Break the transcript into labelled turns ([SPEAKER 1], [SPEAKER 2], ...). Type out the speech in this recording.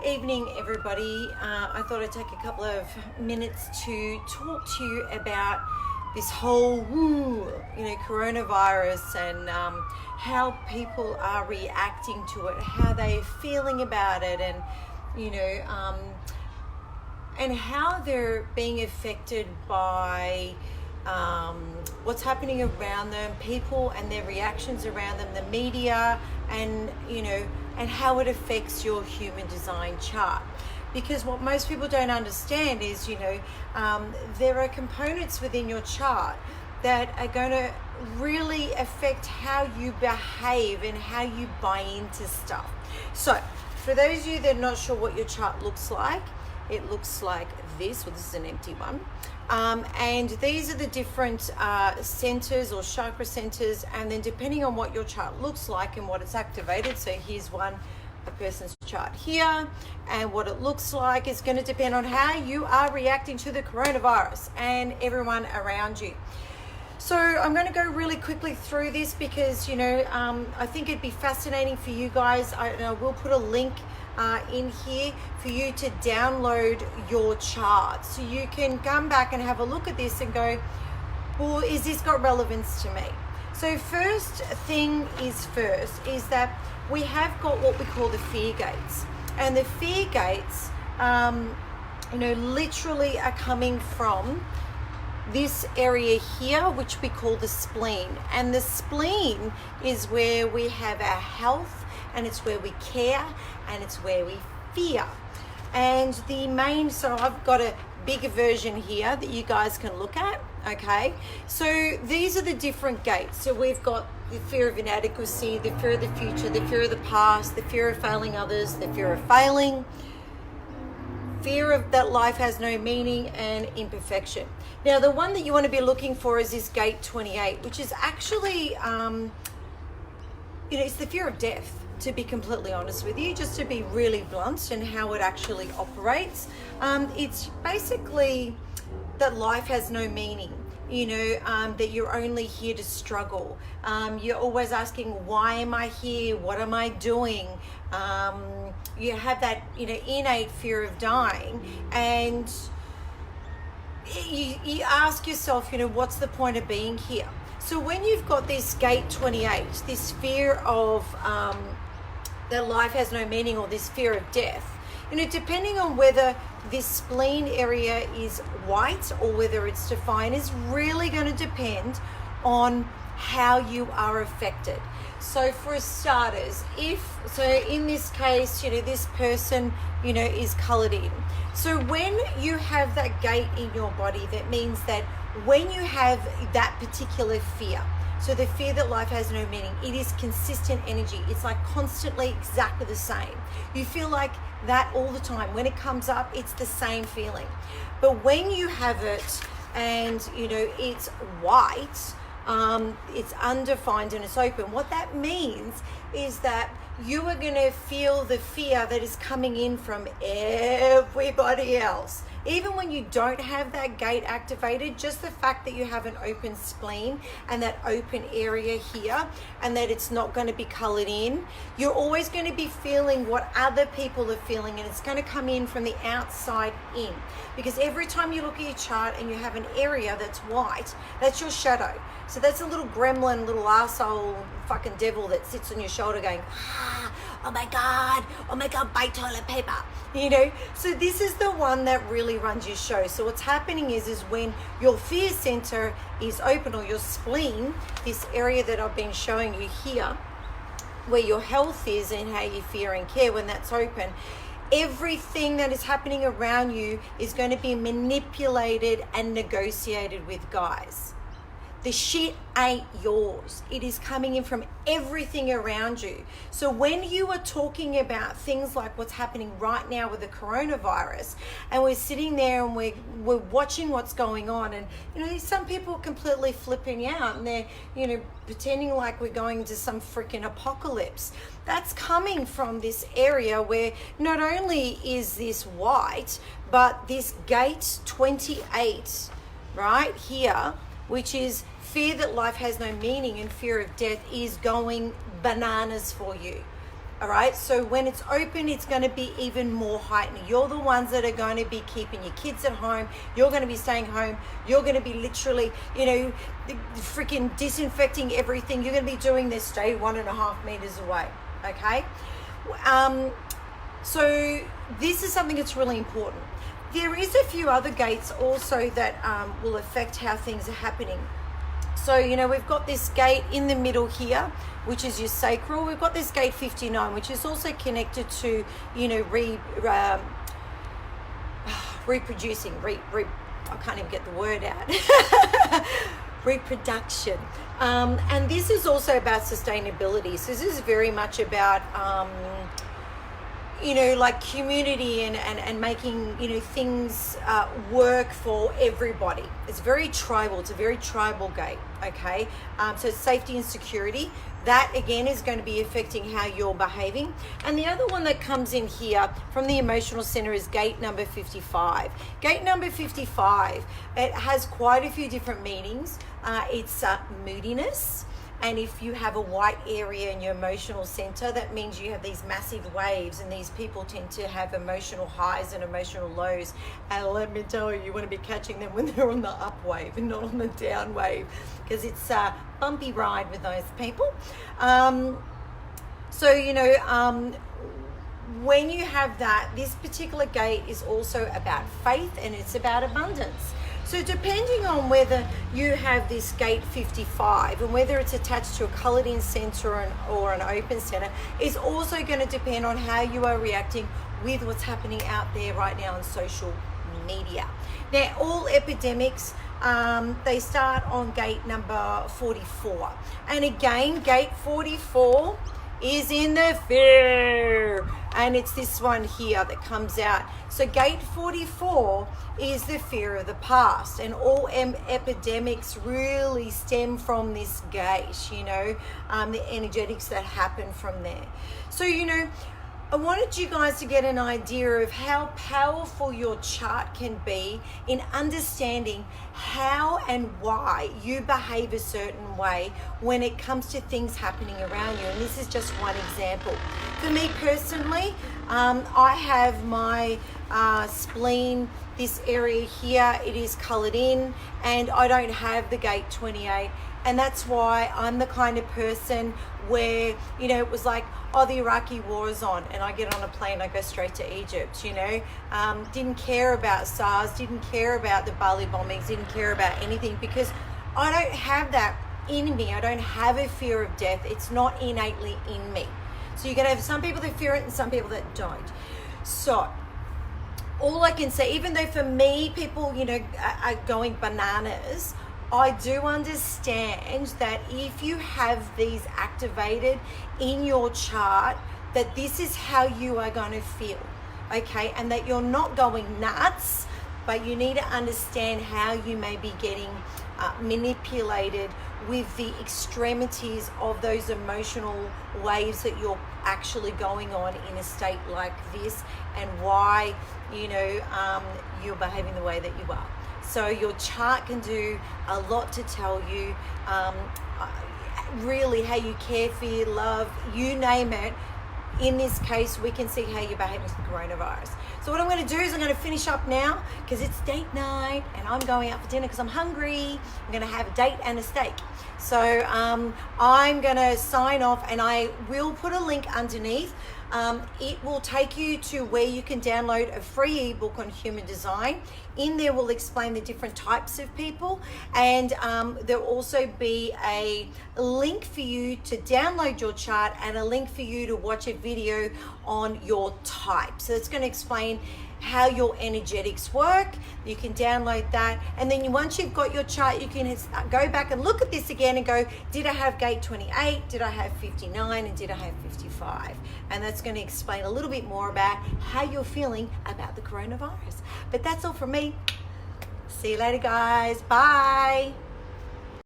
[SPEAKER 1] Evening, everybody. I thought I'd take a couple of minutes to talk to you about this whole, coronavirus and how people are reacting to it, how they're feeling about it, and and how they're being affected by what's happening around them, people and their reactions around them, the media, and and how it affects your human design chart. Because what most people don't understand is, there are components within your chart that are going to really affect how you behave and how you buy into stuff. So for those of you that are not sure what your chart looks like, it looks like this. Well, this is an empty one. And these are the different centers or chakra centers, and then depending on what your chart looks like and what it's activated, so here's a person's chart here, and what it looks like is going to depend on how you are reacting to the coronavirus and everyone around you. So I'm going to go really quickly through this because I think it'd be fascinating for you guys. I will put a link in here for you to download your chart, so you can come back and have a look at this and go, well, is this got relevance to me? So first thing is that we have got what we call the fear gates, and the fear gates literally are coming from this area here, which we call the spleen. And the spleen is where we have our health, and it's where we care, and it's where we fear. And so I've got a bigger version here that you guys can look at, okay? So these are the different gates. So we've got the fear of inadequacy, the fear of the future, the fear of the past, the fear of failing others, the fear of failing, fear of that life has no meaning, and imperfection. Now, the one that you want to be looking for is this gate 28, which is actually, it's the fear of death, to be completely honest with you, just to be really blunt and how it actually operates. It's basically that life has no meaning, that you're only here to struggle. You're always asking, why am I here? What am I doing? You have that, innate fear of dying, and you ask yourself, what's the point of being here? So when you've got this gate 28, this fear of that life has no meaning, or this fear of death, depending on whether this spleen area is white or whether it's defined, is really going to depend on how you are affected. So for starters, in this case, this person, is colored in. So when you have that gate in your body, that means that when you have that particular fear, so the fear that life has no meaning, it is consistent energy. It's like constantly exactly the same. You feel like that all the time. When it comes up, it's the same feeling. But when you have it and, it's white, it's undefined and it's open, what that means is that you are going to feel the fear that is coming in from everybody else. Even when you don't have that gate activated, just the fact that you have an open spleen and that open area here, and that it's not going to be colored in, you're always going to be feeling what other people are feeling, and it's going to come in from the outside in. Because every time you look at your chart and you have an area that's white, that's your shadow. So that's a little gremlin, little arsehole, fucking devil that sits on your shoulder going, oh my God, buy toilet paper. So this is the one that really runs your show. So what's happening is when your fear center is open, or your spleen, this area that I've been showing you here, where your health is and how you fear and care, when that's open, everything that is happening around you is going to be manipulated and negotiated with, guys. The shit ain't yours. It is coming in from everything around you. So when you are talking about things like what's happening right now with the coronavirus, and we're sitting there and we're watching what's going on, and some people are completely flipping out, and they're pretending like we're going to some freaking apocalypse. That's coming from this area where not only is this white, but this gate 28 right here, which is fear that life has no meaning and fear of death, is going bananas for you. All right, so when it's open, it's going to be even more heightened. You're the ones that are going to be keeping your kids at home. You're going to be staying home. You're going to be literally, freaking disinfecting everything. You're going to be doing this. Stay 1.5 meters away. Okay. So this is something that's really important. There is a few other gates also that will affect how things are happening. So, we've got this gate in the middle here, which is your sacral. We've got this gate 59, which is also connected to, reproducing, I can't even get the word out. Reproduction. And this is also about sustainability. So this is very much about, like community and making, things work for everybody. It's very tribal. It's a very tribal gate, okay? So safety and security. That, again, is going to be affecting how you're behaving. And the other one that comes in here from the emotional center is gate number 55. Gate number 55, it has quite a few different meanings. It's moodiness. And if you have a white area in your emotional center, that means you have these massive waves, and these people tend to have emotional highs and emotional lows. And let me tell you, you want to be catching them when they're on the up wave and not on the down wave, because it's a bumpy ride with those people. When you have that, this particular gate is also about faith, and it's about abundance. So depending on whether you have this gate 55 and whether it's attached to a colored in center or an open center, is also going to depend on how you are reacting with what's happening out there right now on social media. Now, all epidemics, they start on gate number 44. And again, gate 44 is in the fear. And it's this one here that comes out. So gate 44 is the fear of the past. And all epidemics really stem from this gate, the energetics that happen from there. So, I wanted you guys to get an idea of how powerful your chart can be in understanding how and why you behave a certain way when it comes to things happening around you. And this is just one example. For me personally, I have my spleen, this area here, it is colored in, and I don't have the gate 28. And that's why I'm the kind of person where, it was like, the Iraqi war is on, and I get on a plane, I go straight to Egypt, didn't care about SARS, didn't care about the Bali bombings, didn't care about anything, because I don't have that in me. I don't have a fear of death. It's not innately in me. So you're going to have some people that fear it and some people that don't. So all I can say, even though for me, people, are going bananas, I do understand that if you have these activated in your chart, that this is how you are going to feel, okay? And that you're not going nuts, but you need to understand how you may be getting manipulated with the extremities of those emotional waves that you're actually going on in a state like this, and why, you're behaving the way that you are. So your chart can do a lot to tell you really how you care, fear, love, you name it. In this case, we can see how you're behaving with the coronavirus. So what I'm going to do is I'm going to finish up now, because it's date night and I'm going out for dinner because I'm hungry. I'm going to have a date and a steak. So I'm going to sign off, and I will put a link underneath. It will take you to where you can download a free ebook on human design. In there we'll explain the different types of people, and there'll also be a link for you to download your chart and a link for you to watch a video on your type. So it's going to explain how your energetics work. You can download that, and then once you've got your chart, you can go back and look at this again and go, did I have gate 28, did I have 59, and did I have 55? And that's going to explain a little bit more about how you're feeling about the coronavirus. But that's all from me. See you later, guys. Bye.